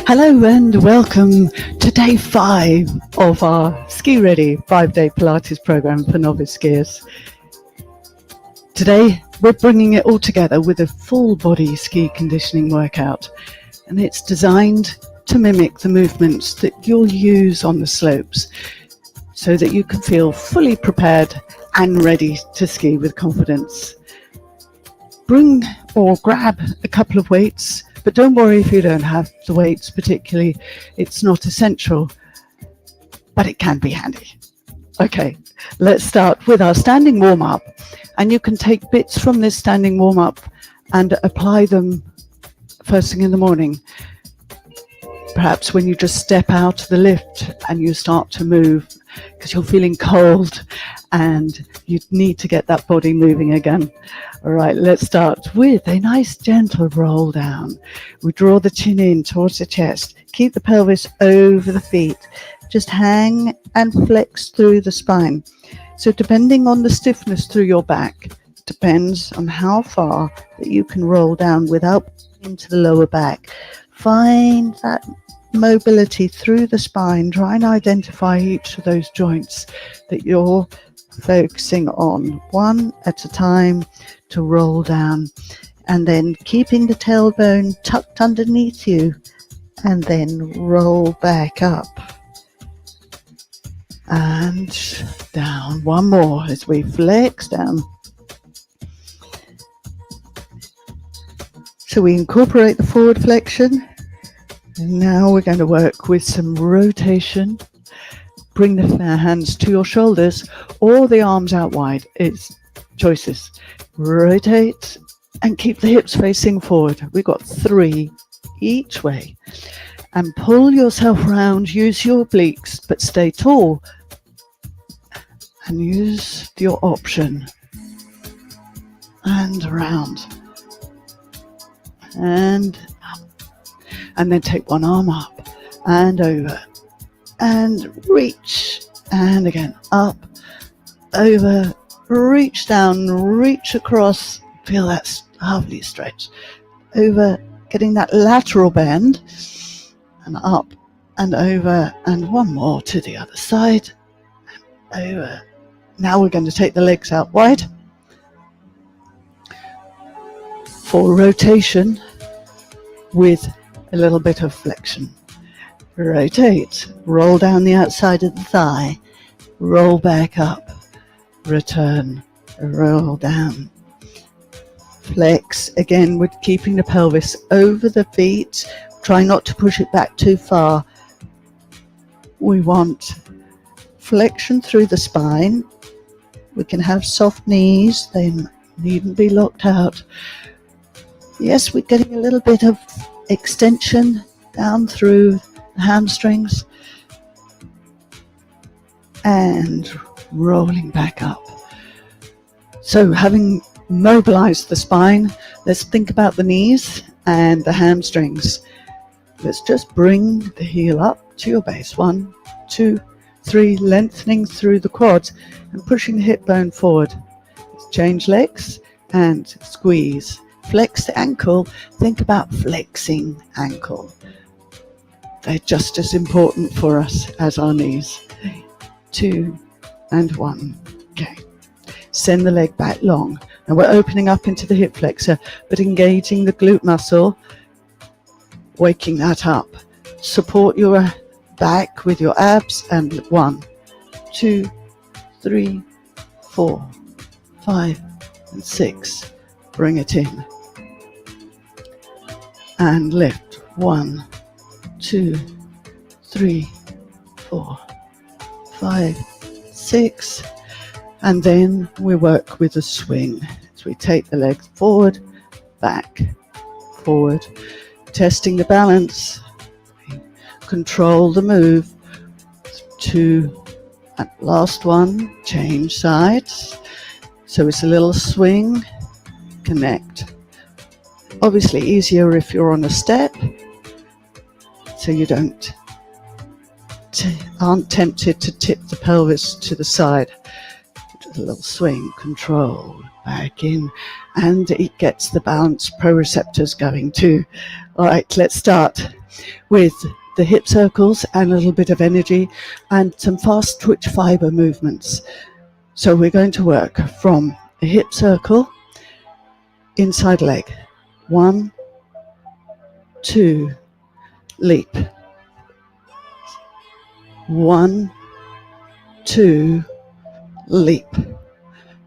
Hello and welcome to day 5 of our Ski Ready 5-day Pilates program for novice skiers. Today we're bringing it all together with a full body ski conditioning workout, and it's designed to mimic the movements that you'll use on the slopes so that you can feel fully prepared and ready to ski with confidence. Bring or grab a couple of weights, but don't worry if you don't have the weights particularly. It's not essential, but it can be handy. Okay, let's start with our standing warm-up. And you can take bits from this standing warm-up and apply them first thing in the morning. Perhaps when you just step out of the lift and you start to move because you're feeling cold and you need to get that body moving again. All right, let's start with a nice gentle roll down. We draw the chin in towards the chest. Keep the pelvis over the feet. Just hang and flex through the spine. So depending on the stiffness through your back, depends on how far that you can roll down without into the lower back. Find that mobility through the spine. Try and identify each of those joints that you're focusing on, one at a time, to roll down, and then keeping the tailbone tucked underneath you, and then roll back up and down. One more as we flex down. So we incorporate the forward flexion, and now we're going to work with some rotation. Bring the hands to your shoulders or the arms out wide. It's choices. Rotate and keep the hips facing forward. We've got 3 each way. And pull yourself around. Use your obliques, but stay tall. And use your option. And around. And up. And then take one arm up and over. And reach, and again, up, over, reach down, reach across, feel that lovely stretch, over, getting that lateral bend, and up, and over, and one more to the other side, and over. Now we're going to take the legs out wide for rotation with a little bit of flexion. Rotate, roll down the outside of the thigh, roll back up, return, roll down. Flex, again with keeping the pelvis over the feet, try not to push it back too far. We want flexion through the spine. We can have soft knees, they needn't be locked out. Yes, we're getting a little bit of extension down through the hamstrings, and rolling back up. So having mobilized the spine, let's think about the knees and the hamstrings. Let's just bring the heel up to your base. 1, 2, 3, lengthening through the quads and pushing the hip bone forward. Let's change legs and squeeze. Flex the ankle. Think about flexing ankle. They're just as important for us as our knees. 2 and 1. Okay. Send the leg back long. Now we're opening up into the hip flexor, but engaging the glute muscle, waking that up. Support your back with your abs, and 1, 2, 3, 4, 5, and 6. Bring it in. And lift. 1, 2, 3, 4, 5, 6, and then we work with a swing as we take the legs forward, back, forward, testing the balance. Control the move. 2, and last one, change sides. So it's a little swing, connect. Obviously easier if you're on a step, so you aren't tempted to tip the pelvis to the side. Just a little swing, control, back in, and it gets the balance proprioceptors going too. All right, let's start. with the hip circles and a little bit of energy and some fast twitch fiber movements. So we're going to work from a hip circle, inside leg, 1, 2, leap, 1, 2, leap.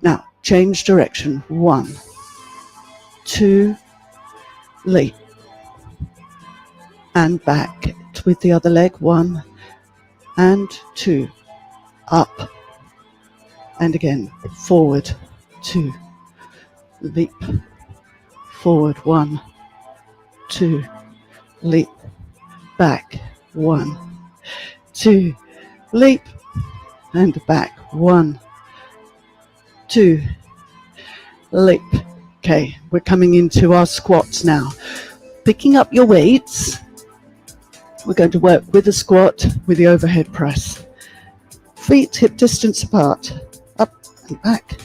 Now change direction, 1, 2, leap, and back with the other leg, 1 and 2, up, and again, forward, 2, leap, forward, 1, 2, leap, back, 1, 2, leap, and back, 1, 2, leap. Okay, we're coming into our squats now. Picking up your weights, we're going to work with the squat, with the overhead press. Feet hip distance apart, up and back,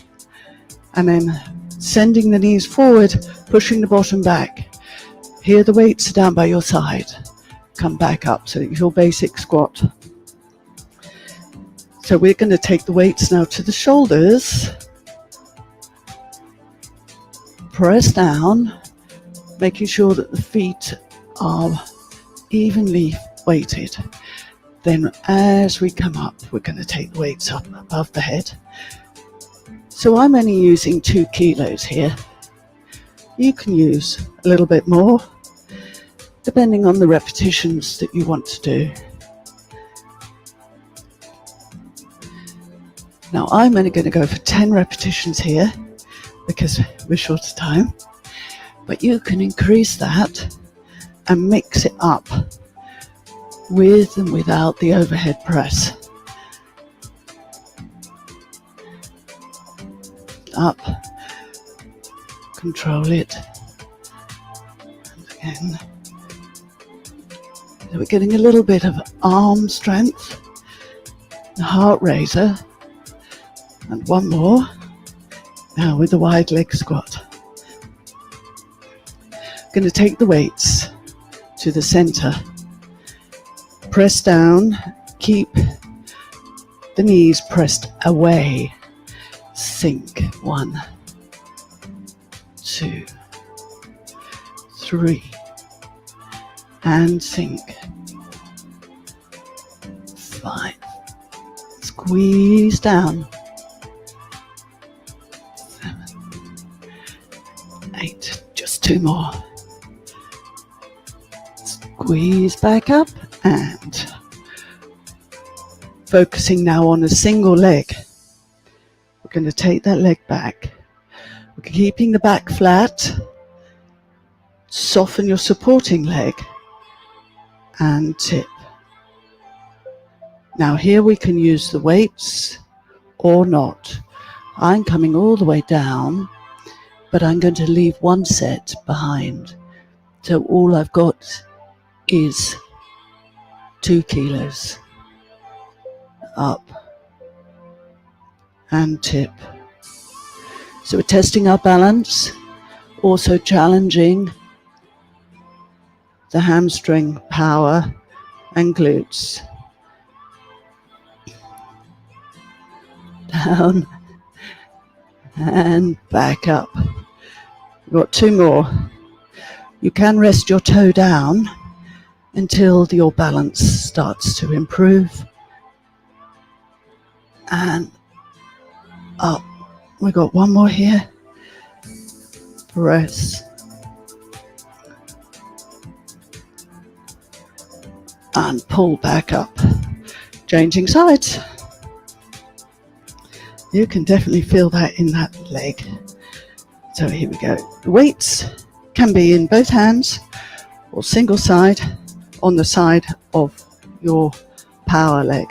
and then sending the knees forward, pushing the bottom back. Here the weights are down by your side. Come back up, so it's your basic squat. So we're going to take the weights now to the shoulders. Press down, making sure that the feet are evenly weighted. Then as we come up, we're going to take the weights up above the head. So I'm only using 2 kilos here. You can use a little bit more, depending on the repetitions that you want to do. Now I'm only going to go for 10 repetitions here, because we're short of time, but you can increase that and mix it up with and without the overhead press. Up, control it, and again. So we're getting a little bit of arm strength, the heart raiser, and one more. Now with the wide leg squat. I'm going to take the weights to the center. Press down, keep the knees pressed away. Sink, 1, 2, 3, and sink. 5, squeeze down. 8, just 2 more. Squeeze back up, and focusing now on a single leg. We're going to take that leg back. We're keeping the back flat. Soften your supporting leg and tip. Now here we can use the weights or not. I'm coming all the way down, but I'm going to leave 1 set behind. So all I've got is 2 kilos. Up and tip. So we're testing our balance, also challenging the hamstring power and glutes. Down and back up. We've got 2 more. You can rest your toe down until your balance starts to improve. And up. We've got 1 more here. Press. And pull back up. Changing sides. You can definitely feel that in that leg. So here we go. The weights can be in both hands or single side on the side of your power leg.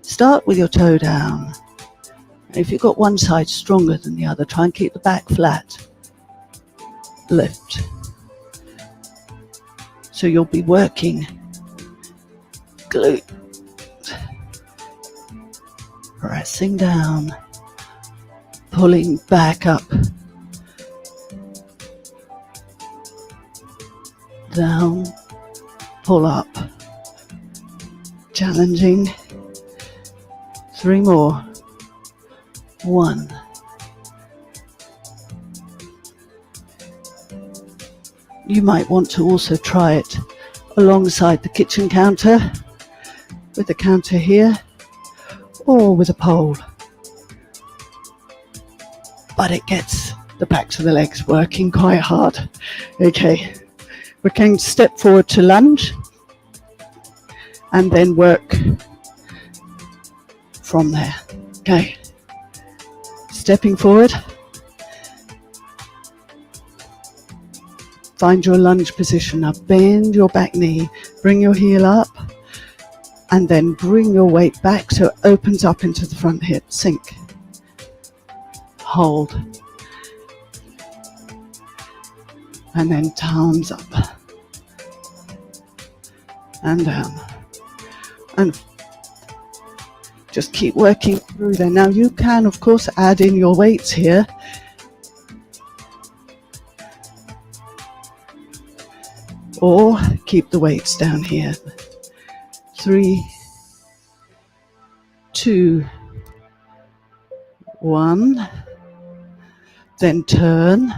Start with your toe down. If you've got one side stronger than the other, try and keep the back flat. Lift. So you'll be working glute. Pressing down, pulling back up, down, pull up. Challenging. 3 more. 1. You might want to also try it alongside the kitchen counter, with the counter here, or with a pole. But it gets the backs of the legs working quite hard. Okay, we're going to step forward to lunge and then work from there. Okay, stepping forward. Find your lunge position. Now bend your back knee, bring your heel up, and then bring your weight back so it opens up into the front hip. Sink. Hold. And then palms up. And down. And just keep working through there. Now you can, of course, add in your weights here. Or keep the weights down here. 3, 2, 1. Then turn.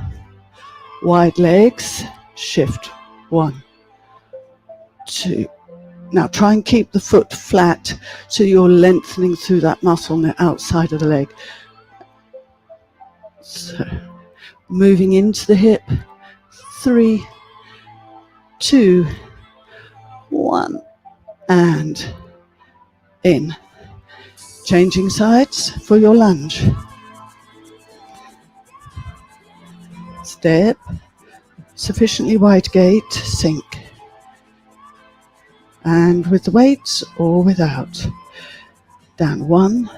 Wide legs. Shift. 1, 2. Now try and keep the foot flat so you're lengthening through that muscle on the outside of the leg. So moving into the hip. 3, 2, 1, and in. Changing sides for your lunge. Step, sufficiently wide gait, sink. And with the weights or without. Down. 1,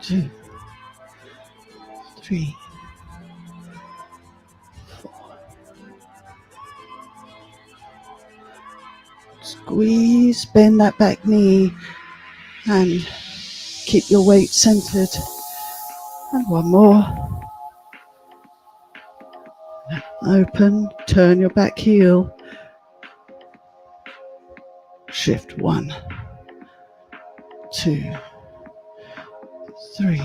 2, 3, 4. Squeeze, bend that back knee and keep your weight centered. And 1 more. Open, turn your back heel. Shift. 1, 2, 3,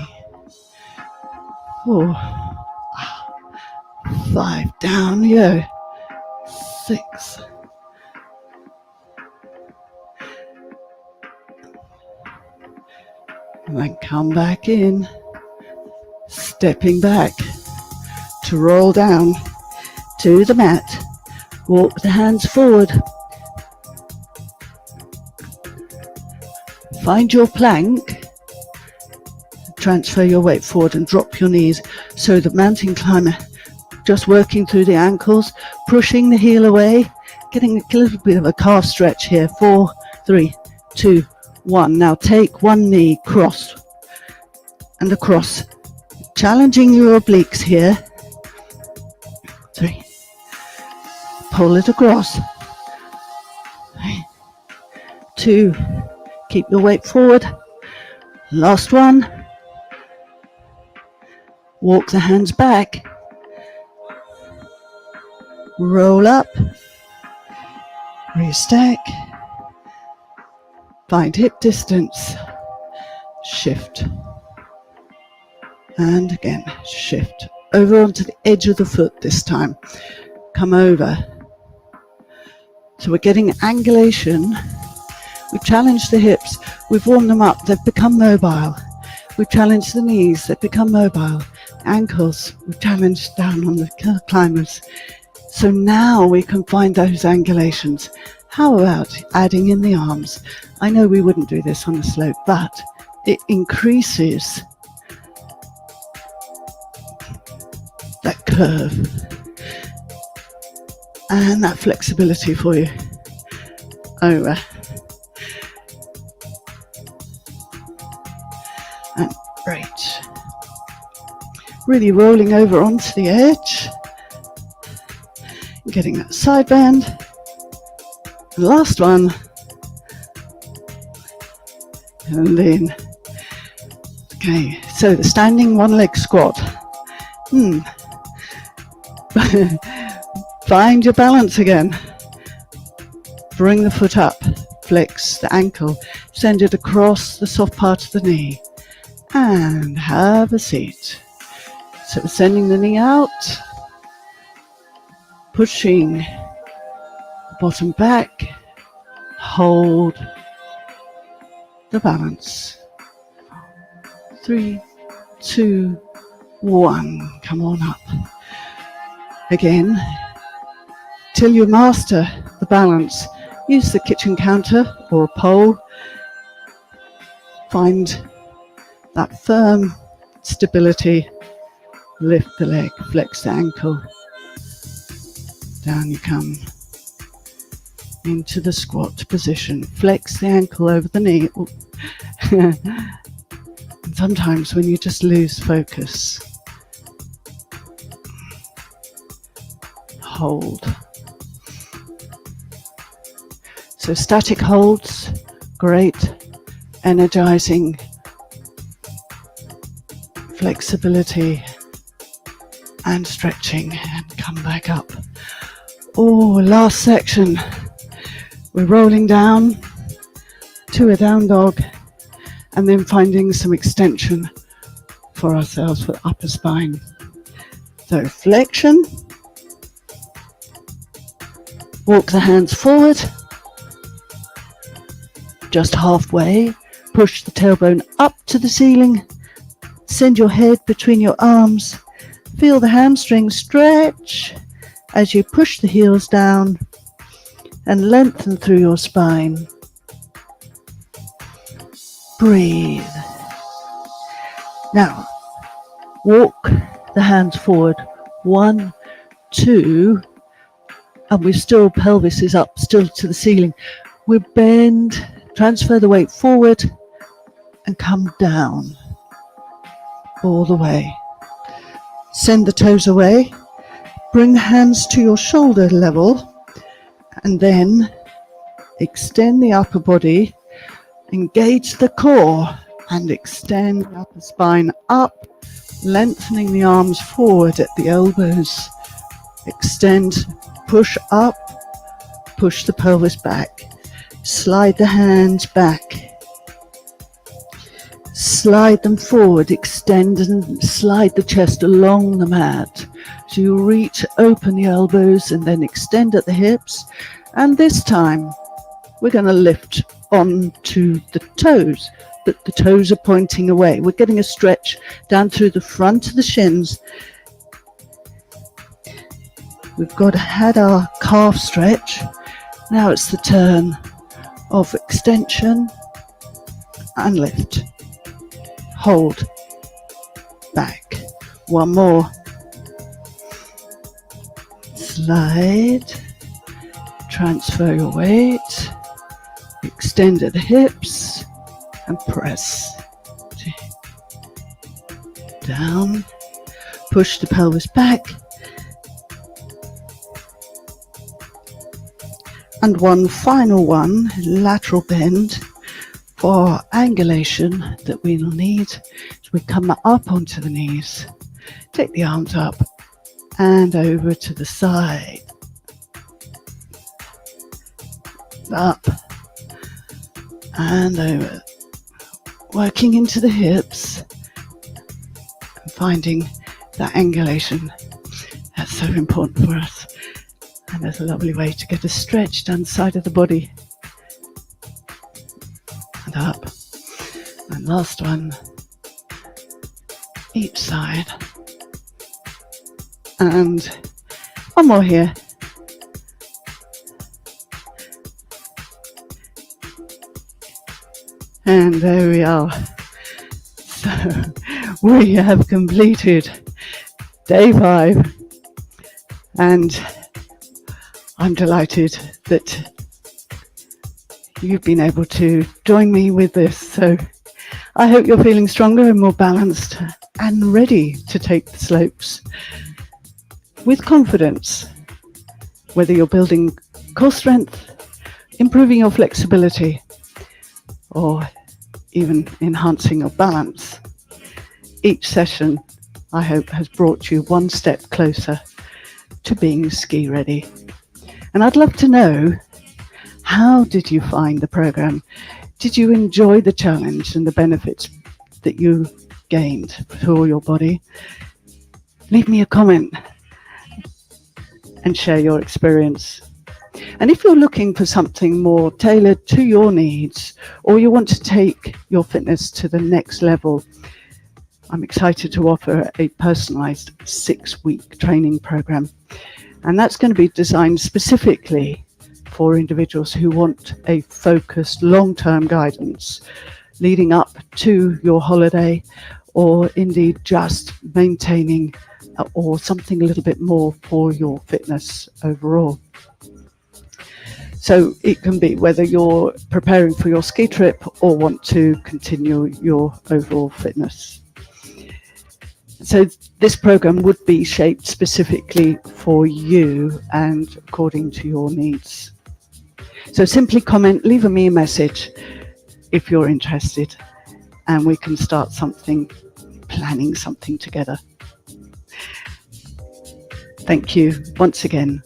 4, 5. Down you go. 6. And then come back in, stepping back to roll down to the mat. Walk the hands forward. Find your plank. Transfer your weight forward and drop your knees. So the mountain climber, just working through the ankles, pushing the heel away, getting a little bit of a calf stretch here. 4, 3, 2, 1. Now take one knee, cross and across, challenging your obliques here. 3. Pull it across. 3, 2. Keep your weight forward. Last one. Walk the hands back. Roll up. Restack. Find hip distance. Shift. And again, shift. Over onto the edge of the foot this time. Come over. So we're getting angulation. We've challenged the hips. We've warmed them up. They've become mobile. We've challenged the knees. They've become mobile. Ankles. We've challenged down on the climbers. So now we can find those angulations. How about adding in the arms? I know we wouldn't do this on a slope, but it increases that curve and that flexibility for you. Over. And right. Really rolling over onto the edge. Getting that side bend. And last one. And in. Okay, so the standing one leg squat. Find your balance again. Bring the foot up, flex the ankle, send it across the soft part of the knee, and have a seat. So sending the knee out, pushing the bottom back, hold the balance. 3, 2, 1. Come on up. Again, till you master the balance, use the kitchen counter or a pole. Find that firm stability. Lift the leg, flex the ankle. Down you come into the squat position. Flex the ankle over the knee. And sometimes when you just lose focus, hold. So static holds, great, energizing, flexibility and stretching, and come back up. Oh, last section. We're rolling down to a down dog and then finding some extension for ourselves for upper spine. So flexion, walk the hands forward, just halfway, push the tailbone up to the ceiling, send your head between your arms, feel the hamstrings stretch as you push the heels down and lengthen through your spine. Breathe. Now, walk the hands forward. 1, 2, and we're still, pelvis is up, still to the ceiling. We bend, transfer the weight forward and come down all the way. Send the toes away, bring the hands to your shoulder level, and then extend the upper body, engage the core, and extend the upper spine up, lengthening the arms forward at the elbows. Extend, push up, push the pelvis back, slide the hands back. Slide them forward, extend and slide the chest along the mat. So you reach, open the elbows and then extend at the hips. And this time we're going to lift onto the toes, but the toes are pointing away. We're getting a stretch down through the front of the shins. We've had our calf stretch. Now it's the turn of extension and lift. Hold, back, one more, slide, transfer your weight, extend at the hips and press, down, push the pelvis back, and one final one, lateral bend, for angulation that we'll need. So we come up onto the knees, take the arms up and over to the side, up and over, working into the hips and finding that angulation. That's so important for us, and there's a lovely way to get a stretch down the side of the body. And up, and last one, each side, and one more here, and there we are. So we have completed day 5, and I'm delighted that you've been able to join me with this. So I hope you're feeling stronger and more balanced and ready to take the slopes with confidence, whether you're building core strength, improving your flexibility, or even enhancing your balance. Each session, I hope, has brought you one step closer to being ski ready. And I'd love to know How did you find the program? Did you enjoy the challenge and the benefits that you gained for your body? Leave me a comment and share your experience. And if you're looking for something more tailored to your needs, or you want to take your fitness to the next level, I'm excited to offer a personalized 6-week training program. And that's going to be designed specifically for individuals who want a focused long-term guidance leading up to your holiday, or indeed just maintaining or something a little bit more for your fitness overall. So it can be whether you're preparing for your ski trip or want to continue your overall fitness. So this program would be shaped specifically for you and according to your needs. So simply comment, leave me a message if you're interested, and we can start planning something together. Thank you once again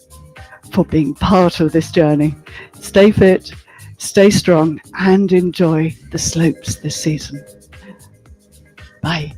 for being part of this journey. Stay fit, stay strong, and enjoy the slopes this season. Bye.